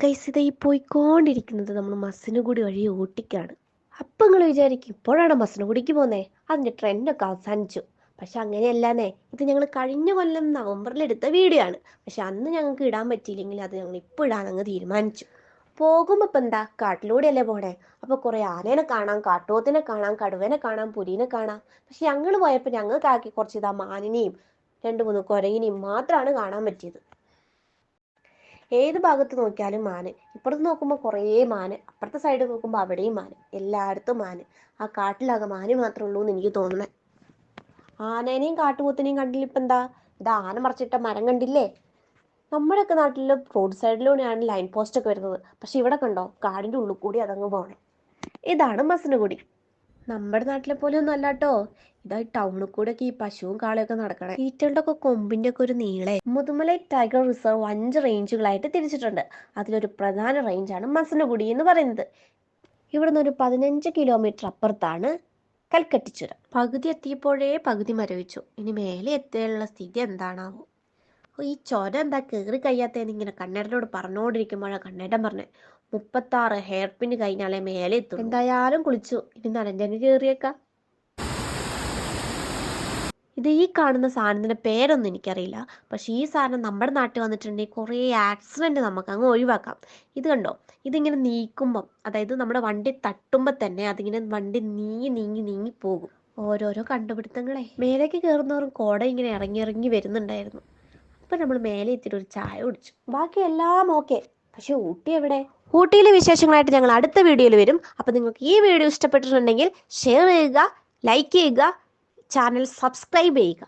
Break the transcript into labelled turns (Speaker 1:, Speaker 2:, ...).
Speaker 1: Guys ഇത് ഈ പോയിക്കൊണ്ടിരിക്കുന്നത് നമ്മൾ മസനഗുഡി വഴി ഊട്ടിക്കാണ്. അപ്പം നിങ്ങൾ വിചാരിക്കും ഇപ്പോഴാണ് മസനഗുഡിക്ക് പോകുന്നത്, അതിൻ്റെ ട്രെൻഡൊക്കെ അവസാനിച്ചു. പക്ഷെ അങ്ങനെയല്ലാന്നേ, ഇത് ഞങ്ങൾ കഴിഞ്ഞ കൊല്ലം നവംബറിൽ എടുത്ത വീഡിയോ ആണ്. പക്ഷെ അന്ന് ഞങ്ങൾക്ക് ഇടാൻ പറ്റിയില്ലെങ്കിൽ അത് ഞങ്ങൾ ഇപ്പോൾ ഇടാനങ്ങ് തീരുമാനിച്ചു. പോകുമ്പോൾ ഇപ്പം എന്താ, കാട്ടിലൂടെയല്ലേ പോണേ. അപ്പോൾ കുറേ ആനേനെ കാണാം, കാട്ടുപോത്തിനെ കാണാം, കടുവനെ കാണാം, പുലിനെ കാണാം. പക്ഷെ ഞങ്ങൾ പോയപ്പോൾ ഞങ്ങൾക്കാക്കി കുറച്ച് ഇതാ മാനിനെയും 2-3 കുരങ്ങിനെയും മാത്രമാണ് കാണാൻ പറ്റിയത്. ഏത് ഭാഗത്ത് നോക്കിയാലും മാന്, ഇപ്പുറത്ത് നോക്കുമ്പോൾ കുറേ മാന്, അപ്പുറത്തെ സൈഡ് നോക്കുമ്പോൾ അവിടെയും മാന്, എല്ലായിടത്തും മാന്. ആ കാട്ടിലാകെ മാന് മാത്രമേ ഉള്ളൂ എന്ന് എനിക്ക് തോന്നുന്നത്. ആനേനെയും കാട്ടുപോത്തിനെയും കണ്ടില്ല. ഇപ്പം എന്താ, ഇത് ആന മറച്ചിട്ട മരം കണ്ടില്ലേ? നമ്മുടെയൊക്കെ നാട്ടിൽ റോഡ് സൈഡിലൂടെയാണ് ലൈൻ പോസ്റ്റ് ഒക്കെ വരുന്നത്. പക്ഷെ ഇവിടെ കണ്ടോ, കാടിൻ്റെ ഉള്ളിൽ കൂടി അതങ്ങ് പോകണേ. ഇതാണ് മസനഗുഡി. നമ്മുടെ നാട്ടിലെ പോലെ ഒന്നും അല്ല കേട്ടോ. ഇതാ ടൗണിൽ കൂടെ ഒക്കെ ഈ പശുവും കാളയൊക്കെ നടക്കണേ. ഈറ്റകളുടെ ഒക്കെ കൊമ്പിന്റെ ഒക്കെ ഒരു നീളെ. മുതുമലൈ ടൈഗർ റിസർവ് 5 റേഞ്ചുകളായിട്ട് തിരിച്ചിട്ടുണ്ട്. അതിലൊരു പ്രധാന റേഞ്ചാണ് മസനഗുഡി എന്ന് പറയുന്നത്. ഇവിടുന്ന് ഒരു 15 കിലോമീറ്റർ അപ്പുറത്താണ് കൽക്കട്ടി ചുരം. പകുതി എത്തിയപ്പോഴേ പകുതി മരവിച്ചു. ഇനി മേലെ എത്തിയുള്ള സ്ഥിതി എന്താണാവോ. ഈ ചുരം എന്താ കയറി കഴിയാത്തതെന്ന് ഇങ്ങനെ കണ്ണേട്ടനോട് പറഞ്ഞുകൊണ്ടിരിക്കുമ്പോഴാണ് കണ്ണേട്ടൻ പറഞ്ഞത് 36 ഹെയർ പിൻ കഴിഞ്ഞാലേ മേലെ എത്തും. എന്തായാലും കുളിച്ചു, ഇനി നനഞ്ഞങ്ങ് കയറിയേക്കാം. ഇത് ഈ കാണുന്ന സാധനത്തിൻ്റെ പേരൊന്നും എനിക്കറിയില്ല. പക്ഷേ ഈ സാധനം നമ്മുടെ നാട്ടിൽ വന്നിട്ടുണ്ടെങ്കിൽ കുറേ ആക്സിഡൻറ്റ് നമുക്ക് അങ്ങ് ഒഴിവാക്കാം. ഇത് കണ്ടോ, ഇതിങ്ങനെ നീക്കുമ്പം, അതായത് നമ്മുടെ വണ്ടി തട്ടുമ്പോൾ തന്നെ അതിങ്ങനെ വണ്ടി നീങ്ങി നീങ്ങി നീങ്ങി പോകും. ഓരോരോ കണ്ടുപിടുത്തങ്ങളെ. മേലേക്ക് കയറുന്നവരും കോട ഇങ്ങനെ ഇറങ്ങി ഇറങ്ങി വരുന്നുണ്ടായിരുന്നു. അപ്പം നമ്മൾ മേലെ എത്തിയിട്ട് ഒരു ചായ കുടിച്ചു. ബാക്കി എല്ലാം ഓക്കെ. പക്ഷെ ഊട്ടി എവിടെ? ഊട്ടിയിലെ വിശേഷങ്ങളായിട്ട് ഞങ്ങൾ അടുത്ത വീഡിയോയിൽ വരും. അപ്പം നിങ്ങൾക്ക് ഈ വീഡിയോ ഇഷ്ടപ്പെട്ടിട്ടുണ്ടെങ്കിൽ ഷെയർ ചെയ്യുക, ലൈക്ക് ചെയ്യുക, ചാനൽ സബ്സ്ക്രൈബ് ചെയ്യുക.